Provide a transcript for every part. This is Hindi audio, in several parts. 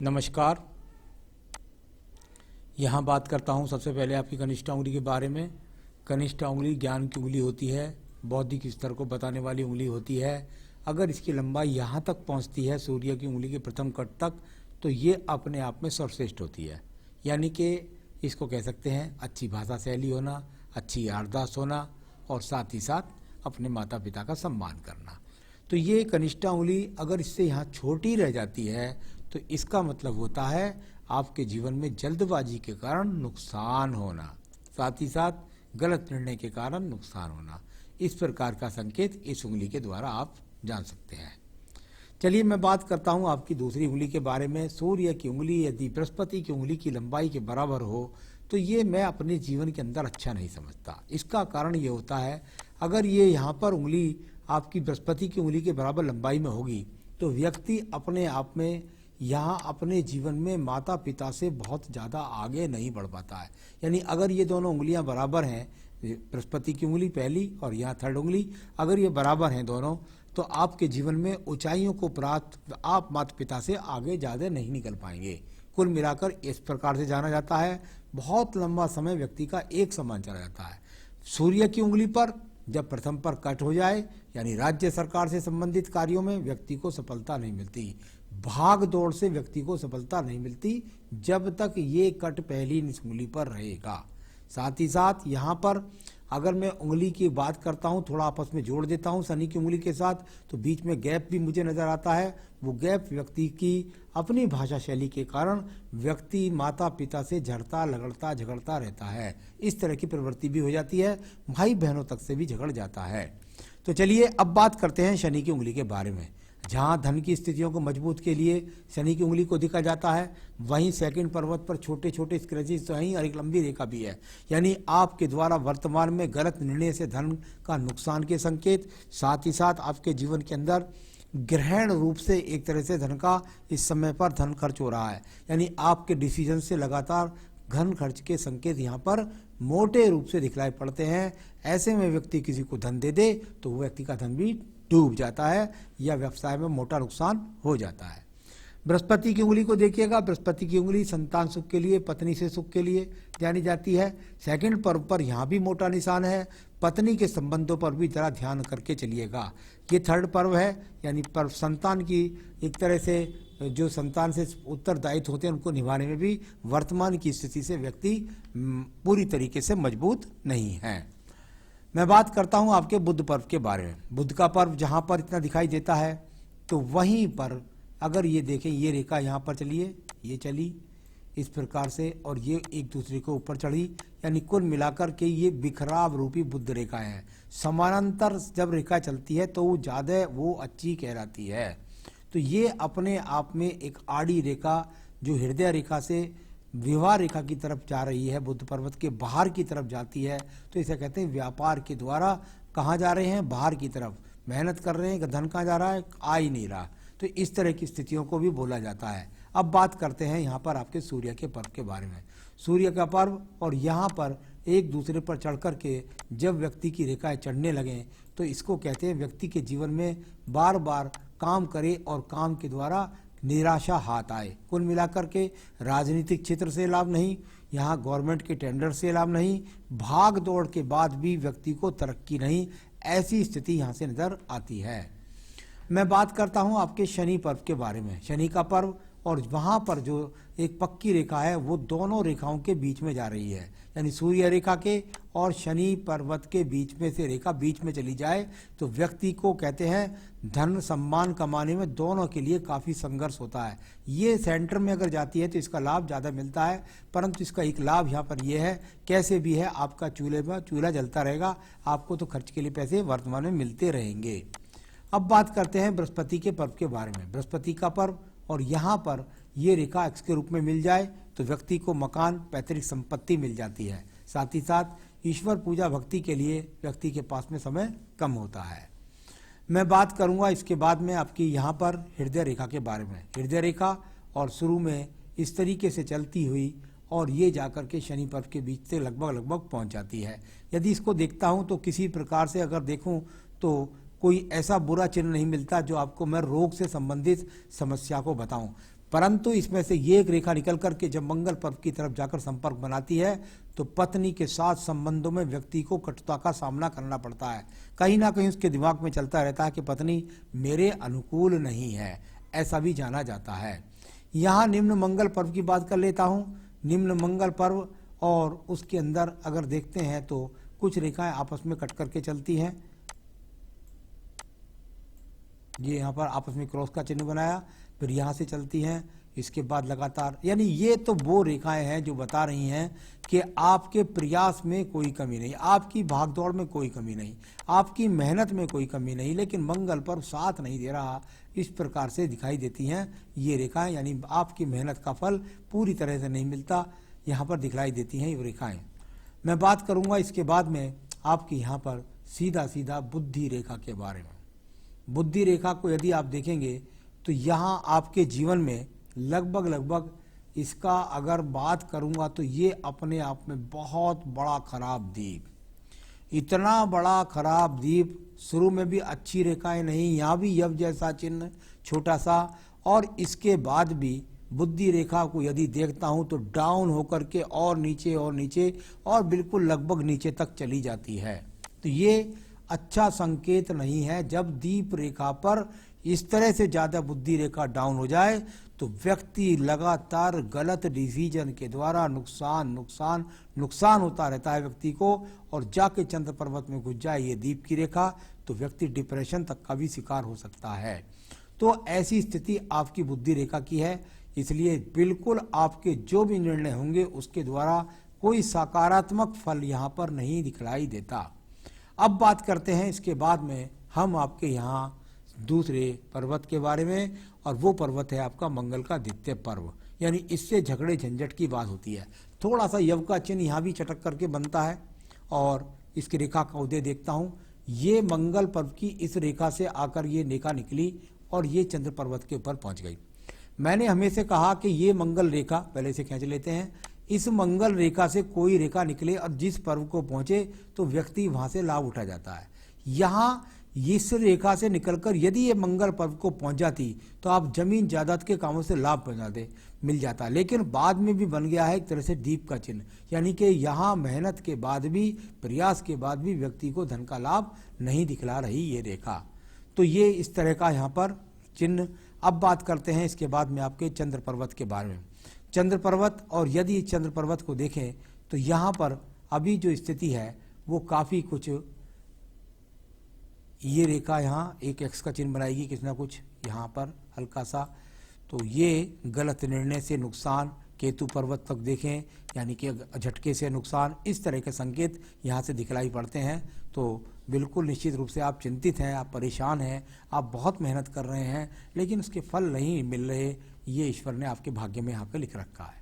नमस्कार। यहाँ बात करता हूँ सबसे पहले आपकी कनिष्ठा उंगली के बारे में। कनिष्ठा उंगली ज्ञान की उंगली होती है, बौद्धिक स्तर को बताने वाली उंगली होती है। अगर इसकी लंबाई यहाँ तक पहुँचती है सूर्य की उंगली के प्रथम कट तक, तो ये अपने आप में सर्वश्रेष्ठ होती है। यानी कि इसको कह सकते हैं अच्छी भाषा शैली होना, अच्छी याददाश्त होना और साथ ही साथ अपने माता पिता का सम्मान करना। तो ये कनिष्ठा उंगली अगर इससे यहाँ छोटी रह जाती है तो इसका मतलब होता है आपके जीवन में जल्दबाजी के कारण नुकसान होना, साथ ही साथ गलत निर्णय के कारण नुकसान होना। इस प्रकार का संकेत इस उंगली के द्वारा आप जान सकते हैं। चलिए मैं बात करता हूँ आपकी दूसरी उंगली के बारे में। सूर्य की उंगली यदि बृहस्पति की उंगली की लंबाई के बराबर हो तो ये मैं अपने जीवन के अंदर अच्छा नहीं समझता। इसका कारण ये होता है, अगर ये यहाँ पर उंगली आपकी बृहस्पति की उंगली के बराबर लंबाई में होगी तो व्यक्ति अपने आप में यहाँ अपने जीवन में माता पिता से बहुत ज़्यादा आगे नहीं बढ़ पाता है। यानी अगर ये दोनों उंगलियाँ बराबर हैं, बृहस्पति की उंगली पहली और यहाँ थर्ड उंगली, अगर ये बराबर हैं दोनों, तो आपके जीवन में ऊंचाइयों को प्राप्त आप माता पिता से आगे ज़्यादा नहीं निकल पाएंगे। कुल मिलाकर इस प्रकार से जाना जाता है, बहुत लंबा समय व्यक्ति का एक समान चला जाता है। सूर्य की उंगली पर जब प्रथम पर कट हो जाए, यानी राज्य सरकार से संबंधित कार्यों में व्यक्ति को सफलता नहीं मिलती, भाग दौड़ से व्यक्ति को सफलता नहीं मिलती जब तक ये कट पहली उंगली पर रहेगा। साथ ही साथ यहाँ पर अगर मैं उंगली की बात करता हूँ, थोड़ा आपस में जोड़ देता हूँ शनि की उंगली के साथ, तो बीच में गैप भी मुझे नजर आता है। वो गैप व्यक्ति की अपनी भाषा शैली के कारण व्यक्ति माता पिता से झड़ता लगड़ता झगड़ता रहता है। इस तरह की प्रवृत्ति भी हो जाती है, भाई बहनों तक से भी झगड़ जाता है। तो चलिए अब बात करते हैं शनि की उंगली के बारे में। जहाँ धन की स्थितियों को मजबूत के लिए शनि की उंगली को देखा जाता है, वहीं सेकंड पर्वत पर छोटे छोटे स्क्रैचेस तो हैं और एक लंबी रेखा भी है। यानी आपके द्वारा वर्तमान में गलत निर्णय से धन का नुकसान के संकेत, साथ ही साथ आपके जीवन के अंदर ग्रहण रूप से एक तरह से धन का इस समय पर धन खर्च हो रहा है। यानी आपके डिसीजन से लगातार धन खर्च के संकेत यहाँ पर मोटे रूप से दिखलाई पड़ते हैं। ऐसे में व्यक्ति किसी को धन दे दे तो वो व्यक्ति का धन भी डूब जाता है या व्यवसाय में मोटा नुकसान हो जाता है। बृहस्पति की उंगली को देखिएगा। बृहस्पति की उंगली संतान सुख के लिए, पत्नी से सुख के लिए जानी जाती है। सेकंड पर्व पर यहाँ भी मोटा निशान है। पत्नी के संबंधों पर भी जरा ध्यान करके चलिएगा। ये थर्ड पर्व है, यानी पर्व संतान की एक तरह से जो संतान से उत्तरदायित्व होते हैं उनको निभाने में भी वर्तमान की स्थिति से व्यक्ति पूरी तरीके से मजबूत नहीं है। मैं बात करता हूं आपके बुध पर्व के बारे में। बुध का पर्व जहां पर इतना दिखाई देता है तो वहीं पर अगर ये देखें, ये रेखा यहाँ पर चलिए, ये चली इस प्रकार से और ये एक दूसरे को ऊपर चढ़ी, यानी कुल मिलाकर के ये बिखराव रूपी बुध रेखा है। समानांतर जब रेखा चलती है तो वो ज़्यादा वो अच्छी कहलाती है। तो ये अपने आप में एक आड़ी रेखा जो हृदय रेखा से विवाह रेखा की तरफ जा रही है, बुध पर्वत के बाहर की तरफ जाती है, तो इसे कहते हैं व्यापार के द्वारा कहाँ जा रहे हैं, बाहर की तरफ मेहनत कर रहे हैं कि धन कहाँ जा रहा है, आ ही नहीं रहा। तो इस तरह की स्थितियों को भी बोला जाता है। अब बात करते हैं यहाँ पर आपके सूर्य के पर्व के बारे में। सूर्य का पर्व और यहाँ पर एक दूसरे पर चढ़ कर के जब व्यक्ति की रेखाएं चढ़ने लगें तो इसको कहते हैं व्यक्ति के जीवन में बार बार काम करे और काम के द्वारा निराशा हाथ आए। कुल मिलाकर के राजनीतिक क्षेत्र से लाभ नहीं, यहाँ गवर्नमेंट के टेंडर से लाभ नहीं, भाग दौड़ के बाद भी व्यक्ति को तरक्की नहीं, ऐसी स्थिति यहाँ से नजर आती है। मैं बात करता हूँ आपके शनि पर्व के बारे में। शनि का पर्व और वहाँ पर जो एक पक्की रेखा है वो दोनों रेखाओं के बीच में जा रही है, यानी सूर्य रेखा के और शनि पर्वत के बीच में से रेखा बीच में चली जाए तो व्यक्ति को कहते हैं धन सम्मान कमाने में दोनों के लिए काफ़ी संघर्ष होता है। ये सेंटर में अगर जाती है तो इसका लाभ ज़्यादा मिलता है, परंतु इसका एक लाभ यहाँ पर यह है, कैसे भी है आपका चूल्हे में चूल्हा जलता रहेगा, आपको तो खर्च के लिए पैसे वर्तमान में मिलते रहेंगे। अब बात करते हैं बृहस्पति के पर्व के बारे में। बृहस्पति का पर्व और यहाँ पर ये रेखा एक्स के रूप में मिल जाए तो व्यक्ति को मकान, पैतृक संपत्ति मिल जाती है। साथ ही साथ ईश्वर पूजा भक्ति के लिए व्यक्ति के पास में समय कम होता है। मैं बात करूंगा इसके बाद में आपकी यहाँ पर हृदय रेखा के बारे में। हृदय रेखा और शुरू में इस तरीके से चलती हुई और ये जाकर के शनि पर्व के बीच से लगभग पहुँच जाती है। यदि इसको देखता हूँ तो किसी प्रकार से अगर देखूँ तो कोई ऐसा बुरा चिन्ह नहीं मिलता जो आपको मैं रोग से संबंधित समस्या को बताऊं, परंतु इसमें से ये एक रेखा निकल करके जब मंगल पर्व की तरफ जाकर संपर्क बनाती है तो पत्नी के साथ संबंधों में व्यक्ति को कटुता का सामना करना पड़ता है। कहीं ना कहीं उसके दिमाग में चलता रहता है कि पत्नी मेरे अनुकूल नहीं है, ऐसा भी जाना जाता है। यहाँ निम्न मंगल पर्व की बात कर लेता हूँ। निम्न मंगल पर्व और उसके अंदर अगर देखते हैं तो कुछ रेखाएं आपस में कट करके चलती हैं। ये यहाँ पर आपस में क्रॉस का चिन्ह बनाया, फिर यहाँ से चलती हैं, इसके बाद लगातार, यानी ये तो वो रेखाएं हैं जो बता रही हैं कि आपके प्रयास में कोई कमी नहीं, आपकी भागदौड़ में कोई कमी नहीं, आपकी मेहनत में कोई कमी नहीं, लेकिन मंगल पर्व साथ नहीं दे रहा, इस प्रकार से दिखाई देती हैं ये रेखाएं। यानी आपकी मेहनत का फल पूरी तरह से नहीं मिलता, यहाँ पर दिखलाई देती हैं ये रेखाएं। मैं बात करूँगा इसके बाद में आपकी यहाँ पर सीधा सीधा बुद्धि रेखा के बारे में। बुद्धि रेखा को यदि आप देखेंगे तो यहाँ आपके जीवन में लगभग इसका अगर बात करूँगा तो ये अपने आप में बहुत बड़ा खराब दीप, इतना बड़ा खराब दीप, शुरू में भी अच्छी रेखाएं नहीं, यहाँ भी यव जैसा चिन्ह छोटा सा, और इसके बाद भी बुद्धि रेखा को यदि देखता हूँ तो डाउन होकर के और नीचे और बिल्कुल लगभग नीचे तक चली जाती है। तो ये अच्छा संकेत नहीं है। जब दीप रेखा पर इस तरह से ज़्यादा बुद्धि रेखा डाउन हो जाए तो व्यक्ति लगातार गलत डिसीजन के द्वारा नुकसान होता रहता है व्यक्ति को, और जाके चंद्र पर्वत में घुस जाए ये दीप की रेखा तो व्यक्ति डिप्रेशन तक का भी शिकार हो सकता है। तो ऐसी स्थिति आपकी बुद्धि रेखा की है, इसलिए बिल्कुल आपके जो भी निर्णय होंगे उसके द्वारा कोई सकारात्मक फल यहाँ पर नहीं दिखलाई देता। अब बात करते हैं इसके बाद में हम आपके यहाँ दूसरे पर्वत के बारे में, और वो पर्वत है आपका मंगल का द्वितीय पर्व। यानी इससे झगड़े झंझट की बात होती है। थोड़ा सा यव का चिन्ह यहाँ भी चटक करके बनता है, और इसकी रेखा का उदय देखता हूँ। ये मंगल पर्व की इस रेखा से आकर ये रेखा निकली और ये चंद्र पर्वत के ऊपर पहुँच गई। मैंने हमेशा कहा कि ये मंगल रेखा, पहले से खींच लेते हैं, इस मंगल रेखा से कोई रेखा निकले और जिस पर्व को पहुंचे तो व्यक्ति वहां से लाभ उठा जाता है। यहाँ इस रेखा से निकलकर यदि ये मंगल पर्व को पहुंच जाती तो आप जमीन जायदाद के कामों से लाभ मिल जाता, लेकिन बाद में भी बन गया है एक तरह से दीप का चिन्ह। यानी कि यहाँ मेहनत के बाद भी, प्रयास के बाद भी व्यक्ति को धन का लाभ नहीं दिखला रही ये रेखा। तो ये इस तरह का यहाँ पर चिन्ह। अब बात करते हैं इसके बाद में आपके चंद्र पर्वत के बारे में। चंद्र पर्वत, और यदि चंद्र पर्वत को देखें तो यहाँ पर अभी जो स्थिति है वो काफ़ी कुछ, ये रेखा यहाँ एक एक्स का चिन्ह बनाएगी किसी ना कुछ यहाँ पर हल्का सा, तो ये गलत निर्णय से नुकसान, केतु पर्वत तक देखें यानी कि झटके से नुकसान, इस तरह के संकेत यहाँ से दिखलाई पड़ते हैं। तो बिल्कुल निश्चित रूप से आप चिंतित हैं, आप परेशान हैं, आप बहुत मेहनत कर रहे हैं लेकिन उसके फल नहीं मिल रहे, ये ईश्वर ने आपके भाग्य में यहाँ पे लिख रखा है।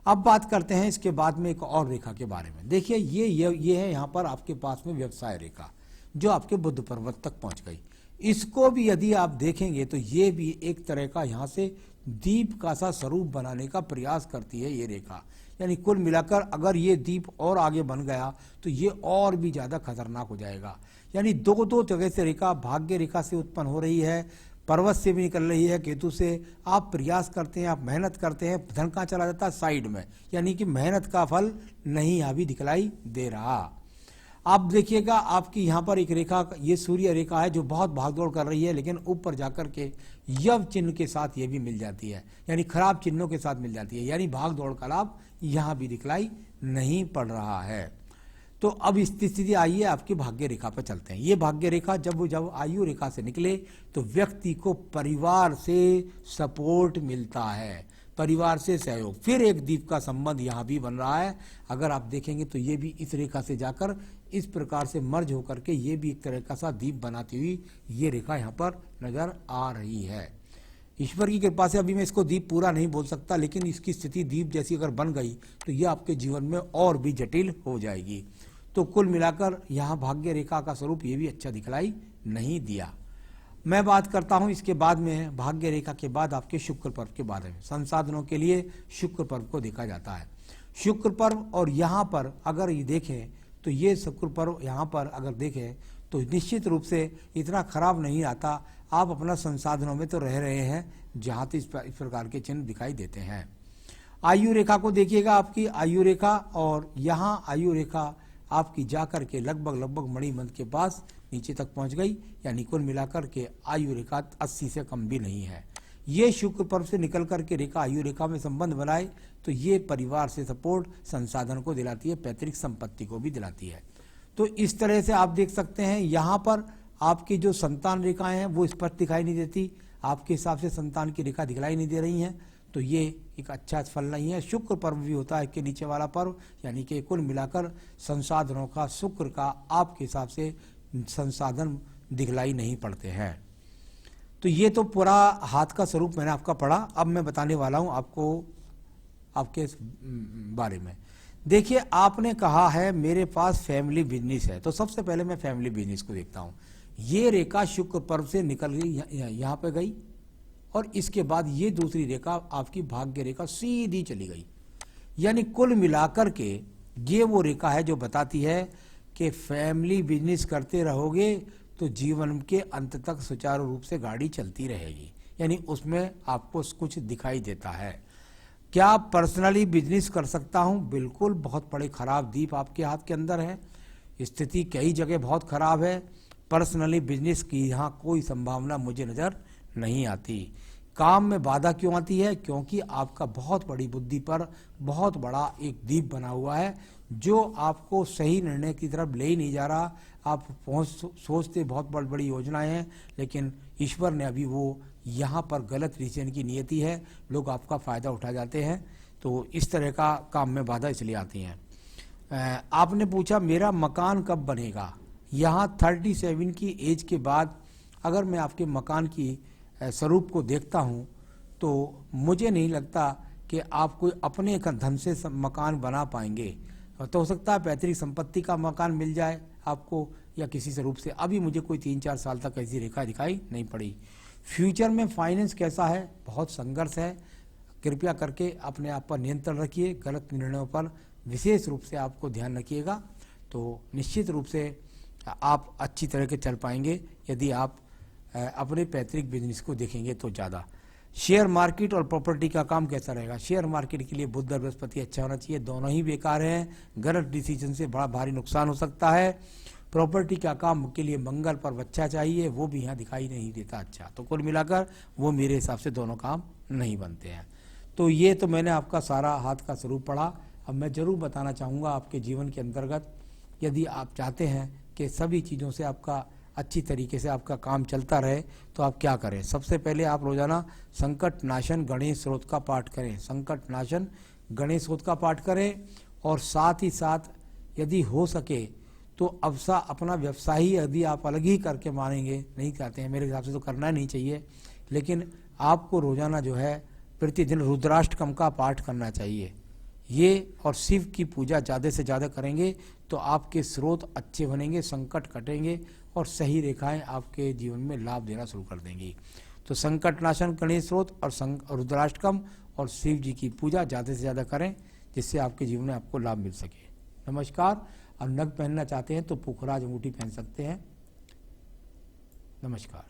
अब बात करते हैं इसके बाद में एक और रेखा के बारे में। देखिए ये है यहाँ पर आपके पास में व्यवसाय रेखा जो आपके बुध पर्वत तक पहुँच गई। इसको भी यदि आप देखेंगे तो ये भी एक तरह का यहाँ से दीप का सा स्वरूप बनाने का प्रयास करती है ये रेखा। यानी कुल मिलाकर अगर ये दीप और आगे बन गया तो ये और भी ज़्यादा खतरनाक हो जाएगा। यानी दो जगह से रेखा, भाग्य रेखा से उत्पन्न हो रही है, पर्वत से भी निकल रही है, केतु से। आप प्रयास करते हैं, आप मेहनत करते हैं, धन कहाँ चला जाता है? साइड में, यानी कि मेहनत का फल नहीं यहाँ भी दिखलाई दे रहा। आप देखिएगा आपकी यहाँ पर एक रेखा, ये सूर्य रेखा है जो बहुत भागदौड़ कर रही है, लेकिन ऊपर जाकर के यव चिन्ह के साथ ये भी मिल जाती है, यानी खराब चिन्हों के साथ मिल जाती है, यानी भागदौड़ का लाभ यहाँ भी दिखलाई नहीं पड़ रहा है। तो अब स्थिति आई है आपकी भाग्य रेखा पर चलते हैं। ये भाग्य रेखा जब आयु रेखा से निकले तो व्यक्ति को परिवार से सपोर्ट मिलता है, परिवार से सहयोग। फिर एक दीप का संबंध यहाँ भी बन रहा है। अगर आप देखेंगे तो ये भी इस रेखा से जाकर इस प्रकार से मर्ज होकर के ये भी एक तरह का सा दीप बनाती हुई ये रेखा यहाँ पर नजर आ रही है। ईश्वर की कृपा से अभी मैं इसको दीप पूरा नहीं बोल सकता, लेकिन इसकी स्थिति दीप जैसी अगर बन गई तो ये आपके जीवन में और भी जटिल हो जाएगी। तो कुल मिलाकर यहाँ भाग्य रेखा का स्वरूप ये भी अच्छा दिखलाई नहीं दिया। मैं बात करता हूँ इसके बाद में भाग्य रेखा के बाद आपके शुक्र पर्व के बारे में। संसाधनों के लिए शुक्र पर्व को देखा जाता है। शुक्र पर्व, और यहाँ पर अगर ये देखें तो ये शुक्र पर्व यहाँ पर अगर देखें तो निश्चित रूप से इतना खराब नहीं आता। आप अपना संसाधनों में तो रह रहे हैं जहाँ तो इस प्रकार के चिन्ह दिखाई देते हैं। आयु रेखा को देखिएगा, आपकी आयु रेखा, और यहाँ आयु रेखा आपकी जाकर के लगभग मणिबंध के पास नीचे तक पहुंच गई, यानी कुल मिलाकर के आयु रेखा 80 से कम भी नहीं है। ये शुक्र पर्व से निकल करके रेखा आयु रेखा में संबंध बनाए तो ये परिवार से सपोर्ट, संसाधन को दिलाती है, पैतृक संपत्ति को भी दिलाती है। तो इस तरह से आप देख सकते हैं यहाँ पर आपकी जो संतान रेखाएं हैं वो स्पष्ट दिखाई नहीं देती, आपके हिसाब से संतान की रेखा दिखलाई नहीं दे रही हैं, तो ये एक अच्छा फल नहीं है। शुक्र पर्व भी होता है के नीचे वाला पर्व, यानी कि कुल मिलाकर संसाधनों का, शुक्र का आपके हिसाब से संसाधन दिखलाई नहीं पड़ते हैं। तो ये तो पूरा हाथ का स्वरूप मैंने आपका पढ़ा। अब मैं बताने वाला हूं आपको आपके बारे में। देखिए, आपने कहा है मेरे पास फैमिली बिजनेस है, तो सबसे पहले मैं फैमिली बिजनेस को देखता हूं। ये रेखा शुक्र पर्व से निकल गई, यहाँ पे गई, और इसके बाद ये दूसरी रेखा आपकी भाग्य रेखा सीधी चली गई। यानी कुल मिलाकर के ये वो रेखा है जो बताती है कि फैमिली बिजनेस करते रहोगे तो जीवन के अंत तक सुचारू रूप से गाड़ी चलती रहेगी, यानी उसमें आपको कुछ दिखाई देता है। क्या पर्सनली बिजनेस कर सकता हूं? बिल्कुल। बहुत बड़े खराब दीप आपके हाथ के अंदर है, स्थिति कई जगह बहुत खराब है। पर्सनली बिजनेस की यहाँ कोई संभावना मुझे नजर नहीं आती। काम में बाधा क्यों आती है? क्योंकि आपका बहुत बड़ी बुद्धि पर बहुत बड़ा एक दीप बना हुआ है जो आपको सही निर्णय की तरफ ले ही नहीं जा रहा। आप सोचते बहुत बड़ी बड़ी योजनाएं हैं, लेकिन ईश्वर ने अभी वो यहाँ पर गलत डिसीजन की नियति है, लोग आपका फ़ायदा उठा जाते हैं। तो इस तरह का काम में बाधा इसलिए आती हैं। आपने पूछा मेरा मकान कब बनेगा? यहाँ 37 की एज के बाद अगर मैं आपके मकान की स्वरूप को देखता हूँ तो मुझे नहीं लगता कि आप कोई अपने धन से मकान बना पाएंगे। तो हो सकता है पैतृक संपत्ति का मकान मिल जाए आपको, या किसी स्वरूप से। अभी मुझे कोई 3-4 साल तक ऐसी रेखा दिखाई नहीं पड़ी। फ्यूचर में फाइनेंस कैसा है? बहुत संघर्ष है। कृपया करके अपने आप पर नियंत्रण रखिए, गलत निर्णयों पर विशेष रूप से आपको ध्यान रखिएगा, तो निश्चित रूप से आप अच्छी तरह के चल पाएंगे यदि आप अपने पैतृक बिजनेस को देखेंगे तो ज़्यादा। शेयर मार्केट और प्रॉपर्टी का काम कैसा रहेगा? शेयर मार्केट के लिए बुध और बृहस्पति अच्छा होना चाहिए, दोनों ही बेकार हैं, गलत डिसीजन से बड़ा भारी नुकसान हो सकता है। प्रॉपर्टी का काम के लिए मंगल पर अच्छा चाहिए, वो भी यहाँ दिखाई नहीं देता अच्छा। तो कुल मिलाकर वो मेरे हिसाब से दोनों काम नहीं बनते हैं। तो ये तो मैंने आपका सारा हाथ का स्वरूप पढ़ा। अब मैं जरूर बताना चाहूँगा आपके जीवन के अंतर्गत यदि आप चाहते हैं कि सभी चीज़ों से आपका अच्छी तरीके से आपका काम चलता रहे तो आप क्या करें। सबसे पहले आप रोजाना संकट नाशन गणेश स्रोत का पाठ करें, संकट नाशन गणेश स्रोत का पाठ करें, और साथ ही साथ यदि हो सके तो अपना व्यवसाय ही यदि आप अलग ही करके मानेंगे, नहीं चाहते हैं, मेरे हिसाब से तो करना नहीं चाहिए, लेकिन आपको रोजाना जो है प्रतिदिन रुद्राष्टकम का पाठ करना चाहिए। ये और शिव की पूजा ज़्यादा से ज़्यादा करेंगे तो आपके स्रोत अच्छे बनेंगे, संकट कटेंगे और सही रेखाएं आपके जीवन में लाभ देना शुरू कर देंगी। तो संकट नाशन गणेश स्रोत और रुद्राष्टकम और शिव जी की पूजा ज़्यादा से ज़्यादा करें, जिससे आपके जीवन में आपको लाभ मिल सके। नमस्कार। अब नग पहनना चाहते हैं तो पुखराज अंगूठी पहन सकते हैं। नमस्कार।